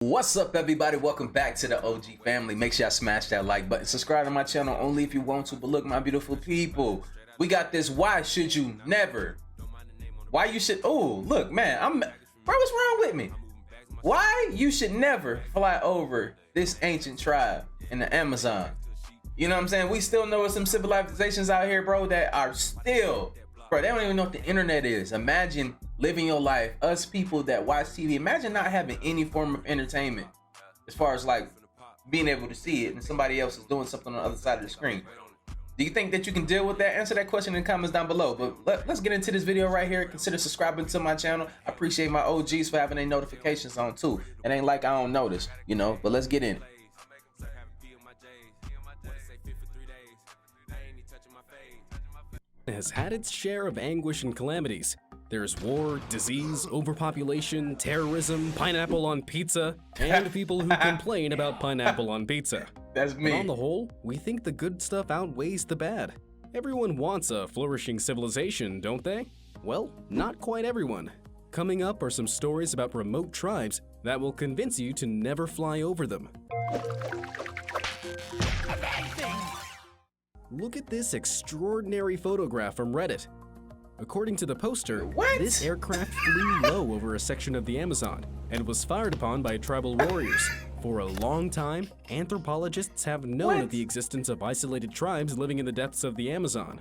What's up, everybody? Welcome back to the OG family. Make sure y'all smash that like button. Subscribe to my channel only if you want to. But look, my beautiful people, we got this. Why should you never? Why you should? Oh, look, man, bro, what's wrong with me? Why you should never fly over this ancient tribe in the Amazon? You know what I'm saying? We still know some civilizations out here, bro, that are still, bro, they don't even know what the internet is. Imagine living your life, us people that watch TV, imagine not having any form of entertainment as far as like being able to see it and somebody else is doing something on the other side of the screen. Do you think that you can deal with that? Answer that question in the comments down below. But let's get into this video right here. Consider subscribing to my channel. I appreciate my OGs for having their notifications on too. It ain't like I don't notice, you know, but let's get in it. Has had its share of anguish and calamities. There's war, disease, overpopulation, terrorism, pineapple on pizza, and people who complain about pineapple on pizza. That's me. But on the whole, we think the good stuff outweighs the bad. Everyone wants a flourishing civilization, don't they? Well, not quite everyone. Coming up are some stories about remote tribes that will convince you to never fly over them. Look at this extraordinary photograph from Reddit. According to the poster, this aircraft flew low over a section of the Amazon and was fired upon by tribal warriors. For a long time, anthropologists have known of the existence of isolated tribes living in the depths of the Amazon.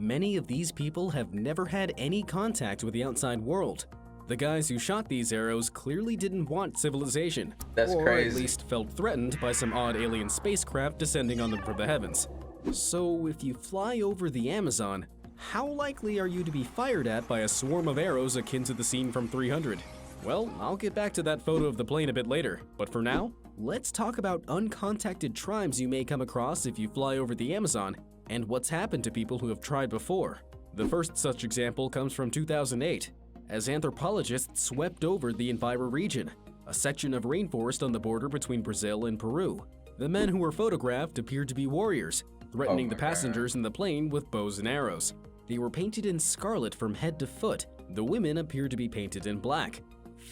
Many of these people have never had any contact with the outside world. The guys who shot these arrows clearly didn't want civilization, or at least felt threatened by some odd alien spacecraft descending on them from the heavens. So if you fly over the Amazon, how likely are you to be fired at by a swarm of arrows akin to the scene from 300? Well, I'll get back to that photo of the plane a bit later, but for now, let's talk about uncontacted tribes you may come across if you fly over the Amazon, and what's happened to people who have tried before. The first such example comes from 2008, as anthropologists swept over the Enviro region, a section of rainforest on the border between Brazil and Peru. The men who were photographed appeared to be warriors, threatening the passengers in the plane with bows and arrows. They were painted in scarlet from head to foot. The women appeared to be painted in black.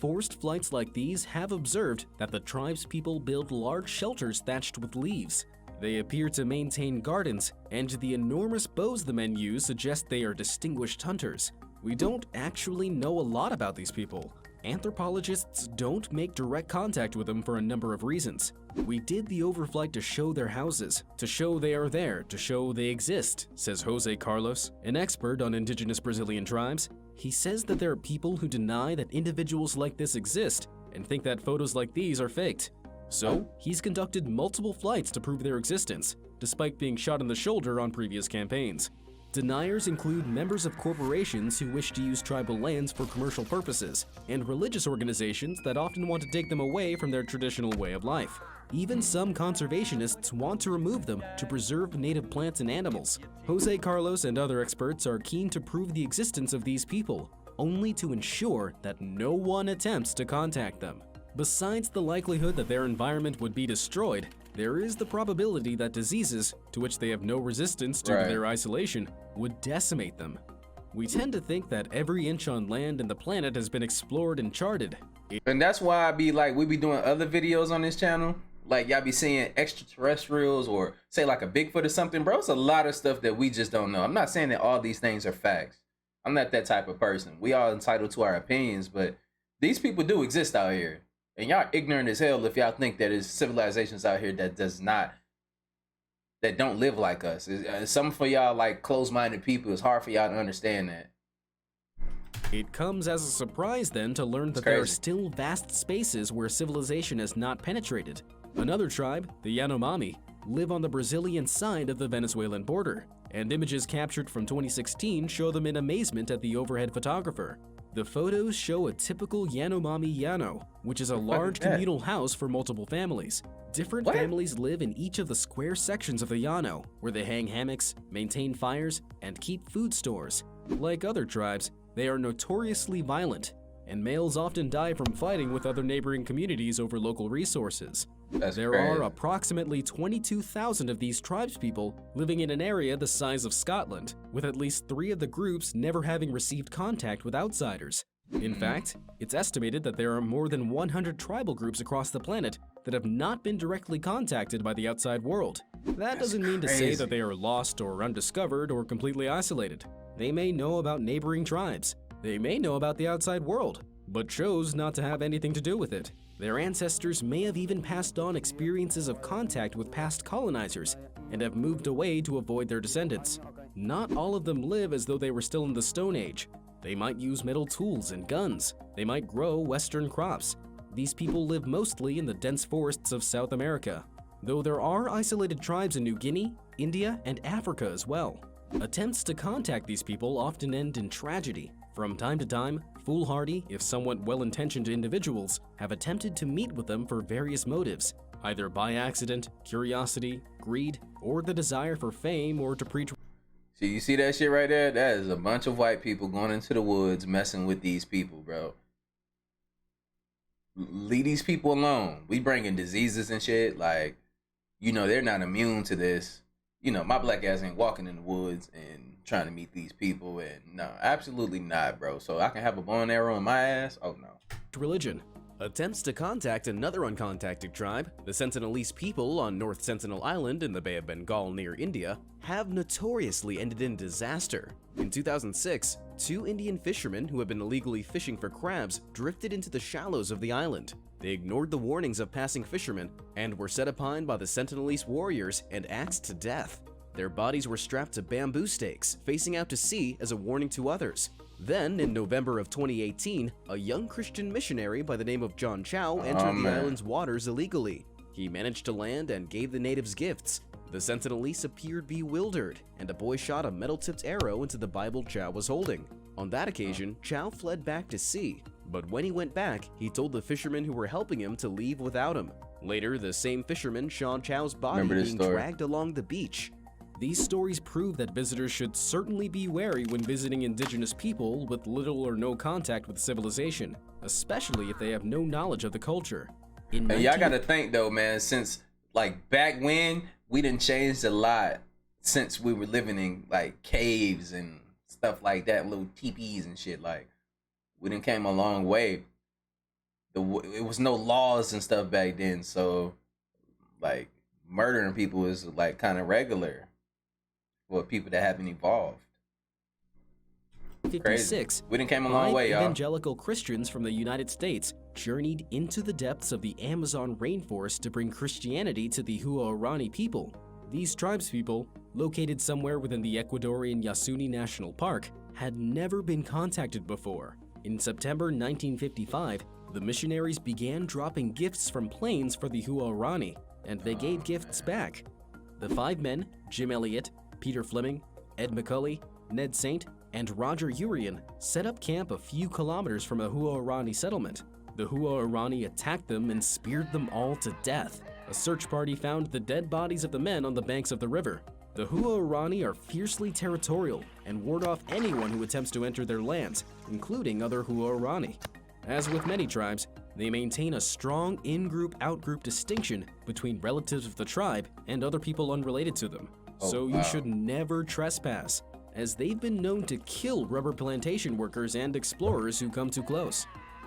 Forced flights like these have observed that the tribespeople build large shelters thatched with leaves. They appear to maintain gardens, and the enormous bows the men use suggest they are distinguished hunters. We don't actually know a lot about these people. Anthropologists don't make direct contact with them for a number of reasons. We did the overflight to show their houses, to show they are there, to show they exist, says Jose Carlos, an expert on indigenous Brazilian tribes. He says that there are people who deny that individuals like this exist and think that photos like these are faked. So, he's conducted multiple flights to prove their existence, despite being shot in the shoulder on previous campaigns. Deniers include members of corporations who wish to use tribal lands for commercial purposes, and religious organizations that often want to take them away from their traditional way of life. Even some conservationists want to remove them to preserve native plants and animals. Jose Carlos and other experts are keen to prove the existence of these people, only to ensure that no one attempts to contact them. Besides the likelihood that their environment would be destroyed, there is the probability that diseases, to which they have no resistance due to their isolation, would decimate them. We tend to think that every inch on land in the planet has been explored and charted. And that's why we be doing other videos on this channel. Like y'all be seeing extraterrestrials or say like a Bigfoot or something, bro. It's a lot of stuff that we just don't know. I'm not saying that all these things are facts. I'm not that type of person. We all entitled to our opinions, but these people do exist out here. And y'all ignorant as hell if y'all think that there's civilizations out here that don't live like us. Some for y'all like closed-minded people, it's hard for y'all to understand that. It comes as a surprise then to learn that there are still vast spaces where civilization has not penetrated. Another tribe, the Yanomami, live on the Brazilian side of the Venezuelan border, and images captured from 2016 show them in amazement at the overhead photographer. The photos show a typical Yanomami Yano, which is a large communal house for multiple families. Different families live in each of the square sections of the Yano, where they hang hammocks, maintain fires, and keep food stores. Like other tribes, they are notoriously violent, and males often die from fighting with other neighboring communities over local resources. There are approximately 22,000 of these tribespeople living in an area the size of Scotland, with at least 3 of the groups never having received contact with outsiders. In fact, it's estimated that there are more than 100 tribal groups across the planet that have not been directly contacted by the outside world. That doesn't mean to say that they are lost or undiscovered or completely isolated. They may know about neighboring tribes. They may know about the outside world, but chose not to have anything to do with it. Their ancestors may have even passed on experiences of contact with past colonizers and have moved away to avoid their descendants. Not all of them live as though they were still in the Stone Age. They might use metal tools and guns. They might grow Western crops. These people live mostly in the dense forests of South America, though there are isolated tribes in New Guinea, India, and Africa as well. Attempts to contact these people often end in tragedy. From time to time, foolhardy, if somewhat well-intentioned individuals have attempted to meet with them for various motives, either by accident, curiosity, greed, or the desire for fame or to preach. See, you see that shit right there? That is a bunch of white people going into the woods messing with these people, bro. Leave these people alone. We bringing diseases and shit. Like, you know, they're not immune to this. You know, my black ass ain't walking in the woods and trying to meet these people. And no, absolutely not, bro. So I can have a bow and arrow in my ass? Oh, no. Religion. Attempts to contact another uncontacted tribe, the Sentinelese people on North Sentinel Island in the Bay of Bengal near India, have notoriously ended in disaster. In 2006, 2 Indian fishermen who had been illegally fishing for crabs drifted into the shallows of the island. They ignored the warnings of passing fishermen and were set upon by the Sentinelese warriors and axed to death. Their bodies were strapped to bamboo stakes, facing out to sea as a warning to others. Then, in November of 2018, a young Christian missionary by the name of John Chow entered the island's waters illegally. He managed to land and gave the natives gifts. The Sentinelese appeared bewildered, and a boy shot a metal-tipped arrow into the Bible Chow was holding. On that occasion, Chow fled back to sea, but when he went back, he told the fishermen who were helping him to leave without him. Later, the same fishermen saw Chow's body being dragged along the beach. These stories prove that visitors should certainly be wary when visiting indigenous people with little or no contact with civilization, especially if they have no knowledge of the culture. And y'all gotta think though, man, since like back when, we done changed a lot since we were living in like caves and stuff like that, little teepees and shit. Like, we done came a long way. It was no laws and stuff back then, so like murdering people is like kind of regular for people that haven't evolved. 56, we done came a long way, y'all. Evangelical Christians from the United States journeyed into the depths of the Amazon rainforest to bring Christianity to the Huaorani people. These tribespeople, located somewhere within the Ecuadorian Yasuni National Park, had never been contacted before. In September 1955, the missionaries began dropping gifts from planes for the Huaorani, and they gave gifts back. The 5 men, Jim Elliott, Peter Fleming, Ed McCulley, Ned Saint, and Roger Urian, set up camp a few kilometers from a Huaorani settlement. The Huaorani attacked them and speared them all to death. A search party found the dead bodies of the men on the banks of the river. The Huaorani are fiercely territorial and ward off anyone who attempts to enter their lands, including other Huaorani. As with many tribes, they maintain a strong in-group, out-group distinction between relatives of the tribe and other people unrelated to them. You should never trespass, as they've been known to kill rubber plantation workers and explorers who come too close.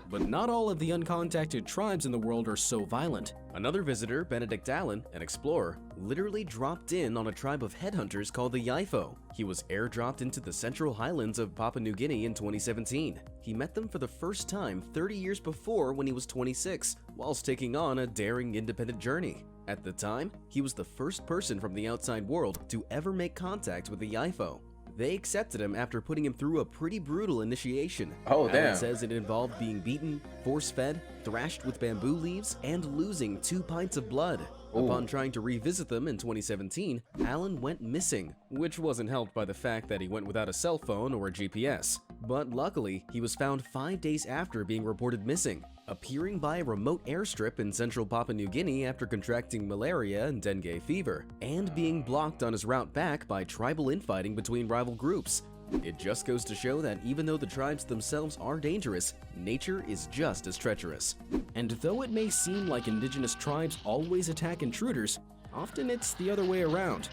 But not all of the uncontacted tribes in the world are so violent. Another visitor, Benedict Allen, an explorer, literally dropped in on a tribe of headhunters called the Yaifo. He was airdropped into the central highlands of Papua New Guinea in 2017. He met them for the first time 30 years before when he was 26, whilst taking on a daring independent journey. At the time, he was the first person from the outside world to ever make contact with the Yaifo. They accepted him after putting him through a pretty brutal initiation. Allen says it involved being beaten, force-fed, thrashed with bamboo leaves, and losing 2 pints of blood. Upon trying to revisit them in 2017, Allen went missing, which wasn't helped by the fact that he went without a cell phone or a GPS. But luckily, he was found 5 days after being reported missing, appearing by a remote airstrip in central Papua New Guinea after contracting malaria and dengue fever, and being blocked on his route back by tribal infighting between rival groups. It just goes to show that even though the tribes themselves are dangerous, nature is just as treacherous. And though it may seem like indigenous tribes always attack intruders, often it's the other way around.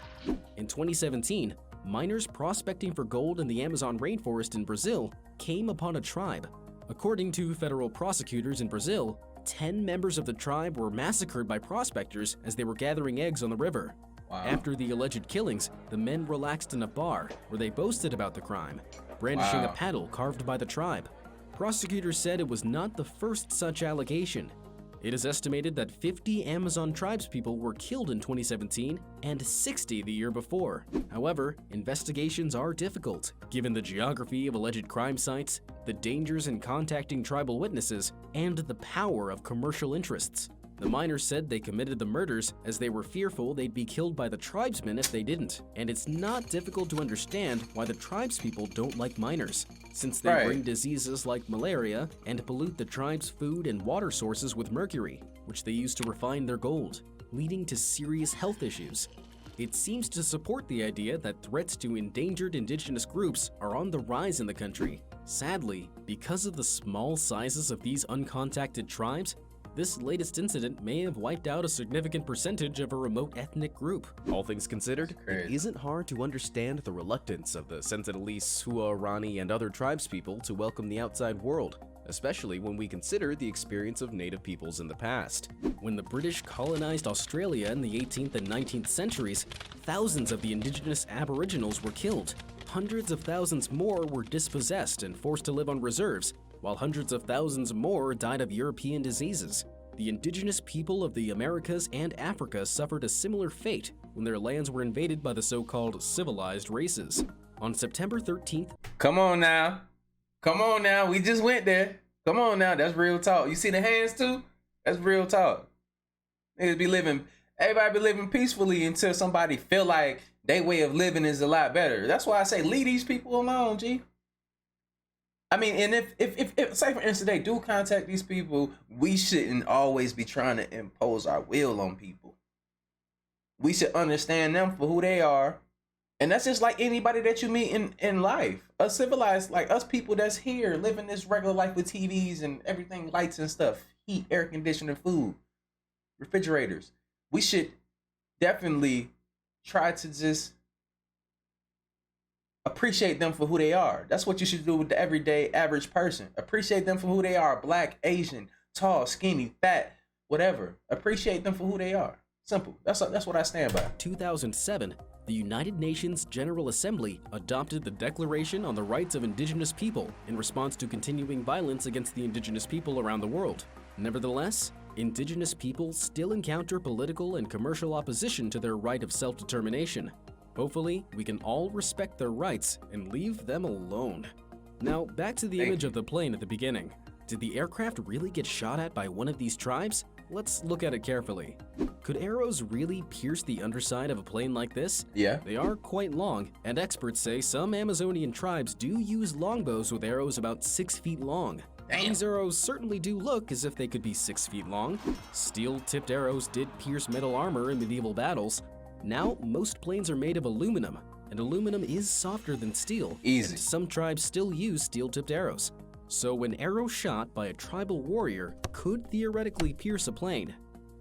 In 2017, miners prospecting for gold in the Amazon rainforest in Brazil came upon a tribe. According to federal prosecutors in Brazil, 10 members of the tribe were massacred by prospectors as they were gathering eggs on the river. Wow. After the alleged killings, the men relaxed in a bar where they boasted about the crime, brandishing a paddle carved by the tribe. Prosecutors said it was not the first such allegation. It is estimated that 50 Amazon tribespeople were killed in 2017 and 60 the year before. However, investigations are difficult, given the geography of alleged crime sites, the dangers in contacting tribal witnesses, and the power of commercial interests. The miners said they committed the murders as they were fearful they'd be killed by the tribesmen if they didn't. And it's not difficult to understand why the tribespeople don't like miners, since they bring diseases like malaria and pollute the tribe's food and water sources with mercury, which they use to refine their gold, leading to serious health issues. It seems to support the idea that threats to endangered indigenous groups are on the rise in the country. Sadly, because of the small sizes of these uncontacted tribes, this latest incident may have wiped out a significant percentage of a remote ethnic group. All things considered, it isn't hard to understand the reluctance of the Sentinelese, Huaorani, and other tribespeople to welcome the outside world, especially when we consider the experience of native peoples in the past. When the British colonized Australia in the 18th and 19th centuries, thousands of the indigenous aboriginals were killed. Hundreds of thousands more were dispossessed and forced to live on reserves, while hundreds of thousands more died of European diseases. The indigenous people of the Americas and Africa suffered a similar fate when their lands were invaded by the so-called civilized races. On September 13th... Come on now. Come on now. We just went there. Come on now. That's real talk. You see the hands too? That's real talk. Everybody be living peacefully until somebody feel like their way of living is a lot better. That's why I say leave these people alone, G. I mean, and if say for instance they do contact these people, we shouldn't always be trying to impose our will on people. We should understand them for who they are. And that's just like anybody that you meet in life. Us civilized, like us people that's here, living this regular life with TVs and everything, lights and stuff, heat, air conditioning, food, refrigerators. We should definitely try to just appreciate them for who they are. That's what you should do with the everyday average person. Appreciate them for who they are. Black, Asian, tall, skinny, fat, whatever. Appreciate them for who they are. Simple. That's what I stand by. 2007, the United Nations General Assembly adopted the Declaration on the Rights of Indigenous People in response to continuing violence against the indigenous people around the world. Nevertheless, indigenous people still encounter political and commercial opposition to their right of self-determination. Hopefully, we can all respect their rights and leave them alone. Now, back to the image of the plane at the beginning. Did the aircraft really get shot at by one of these tribes? Let's look at it carefully. Could arrows really pierce the underside of a plane like this? Yeah. They are quite long, and experts say some Amazonian tribes do use longbows with arrows about 6 feet long. Damn. These arrows certainly do look as if they could be 6 feet long. Steel-tipped arrows did pierce metal armor in medieval battles. Now, most planes are made of aluminum, and aluminum is softer than steel. Easy. And some tribes still use steel-tipped arrows. So an arrow shot by a tribal warrior could theoretically pierce a plane.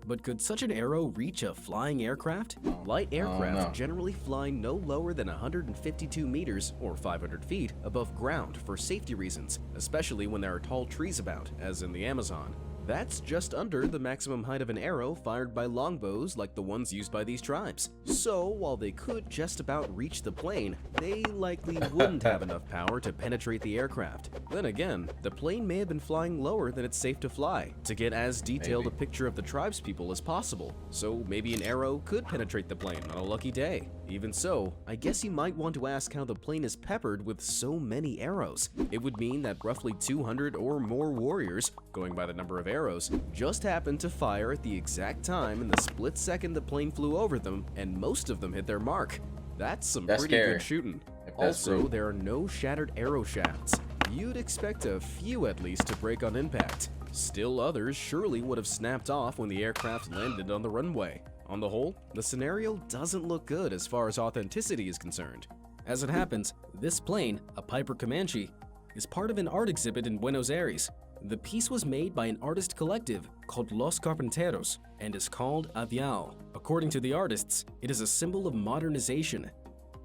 But could such an arrow reach a flying aircraft? Light aircraft generally fly no lower than 152 meters or 500 feet above ground for safety reasons, especially when there are tall trees about, as in the Amazon. That's just under the maximum height of an arrow fired by longbows like the ones used by these tribes. So, while they could just about reach the plane, they likely wouldn't have enough power to penetrate the aircraft. Then again, the plane may have been flying lower than it's safe to fly, to get as detailed a picture of the tribespeople as possible. So maybe an arrow could penetrate the plane on a lucky day. Even so, I guess you might want to ask how the plane is peppered with so many arrows. It would mean that roughly 200 or more warriors, going by the number of arrows, just happened to fire at the exact time in the split second the plane flew over them, and most of them hit their mark. That's some pretty good shooting. Also, there are no shattered arrow shafts. You'd expect a few at least to break on impact. Still others surely would have snapped off when the aircraft landed on the runway. On the whole, the scenario doesn't look good as far as authenticity is concerned. As it happens, this plane, a Piper Comanche, is part of an art exhibit in Buenos Aires. The piece was made by an artist collective called Los Carpinteros and is called Avial. According to the artists, it is a symbol of modernization.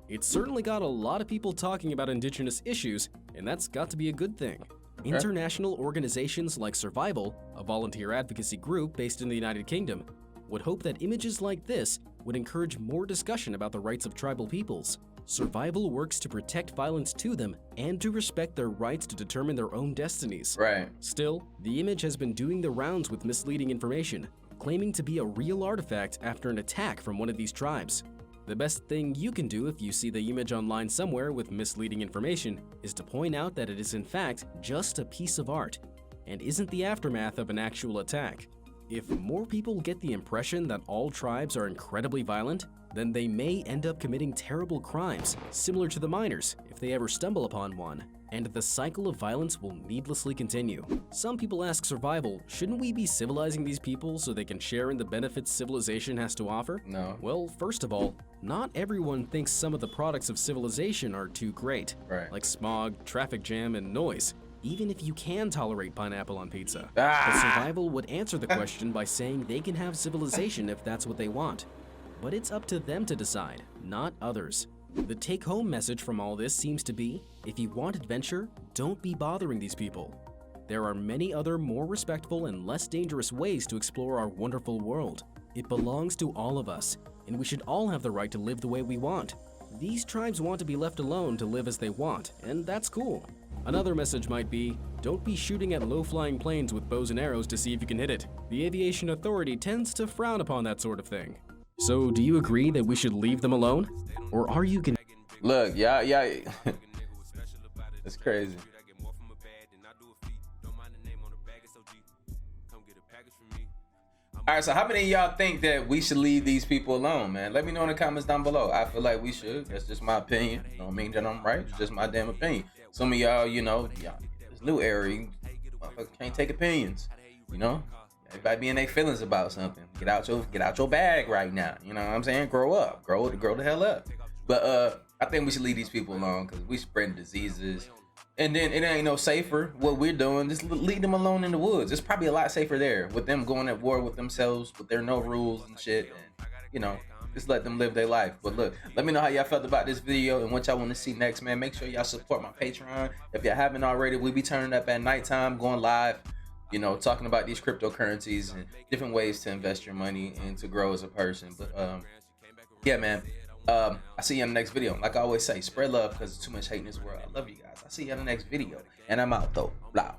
It's certainly got a lot of people talking about indigenous issues, and that's got to be a good thing. International organizations like Survival, a volunteer advocacy group based in the United Kingdom, would hope that images like this would encourage more discussion about the rights of tribal peoples. Survival works to protect violence to them and to respect their rights to determine their own destinies. Right. Still, the image has been doing the rounds with misleading information, claiming to be a real artifact after an attack from one of these tribes. The best thing you can do if you see the image online somewhere with misleading information is to point out that it is in fact just a piece of art and isn't the aftermath of an actual attack. If more people get the impression that all tribes are incredibly violent, then they may end up committing terrible crimes, similar to the miners, if they ever stumble upon one, and the cycle of violence will needlessly continue. Some people ask Survival, shouldn't we be civilizing these people so they can share in the benefits civilization has to offer? No. Well, first of all, not everyone thinks some of the products of civilization are too great, Right. like smog, traffic jam, and noise, even if you can tolerate pineapple on pizza. Ah! But Survival would answer the question by saying they can have civilization if that's what they want. But it's up to them to decide, not others. The take-home message from all this seems to be, if you want adventure, don't be bothering these people. There are many other more respectful and less dangerous ways to explore our wonderful world. It belongs to all of us, and we should all have the right to live the way we want. These tribes want to be left alone to live as they want, and that's cool. Another message might be, don't be shooting at low-flying planes with bows and arrows to see if you can hit it. The aviation authority tends to frown upon that sort of thing. So, do you agree that we should leave them alone? Or are you Look, yeah. It's crazy. All right, so how many of y'all think that we should leave these people alone, man? Let me know in the comments down below. I feel like we should. That's just my opinion. Don't mean that I'm right. It's just my damn opinion. Some of y'all, this new era, motherfuckers can't take opinions. Everybody be in their feelings about something. Get out your bag right now. You know what I'm saying? Grow up. Grow the hell up. But I think we should leave these people alone because we spread diseases. And then it ain't no safer what we're doing. Just leave them alone in the woods. It's probably a lot safer there with them going at war with themselves, with their no rules and shit. And, just let them live their life. But look, let me know how y'all felt about this video and what y'all want to see next, man. Make sure y'all support my Patreon. If y'all haven't already, we be turning up at nighttime, going live, talking about these cryptocurrencies and different ways to invest your money and to grow as a person. But yeah, man. I'll see you in the next video. Like I always say, spread love because there's too much hate in this world. I love you guys. I'll see you in the next video. And I'm out though. Blah.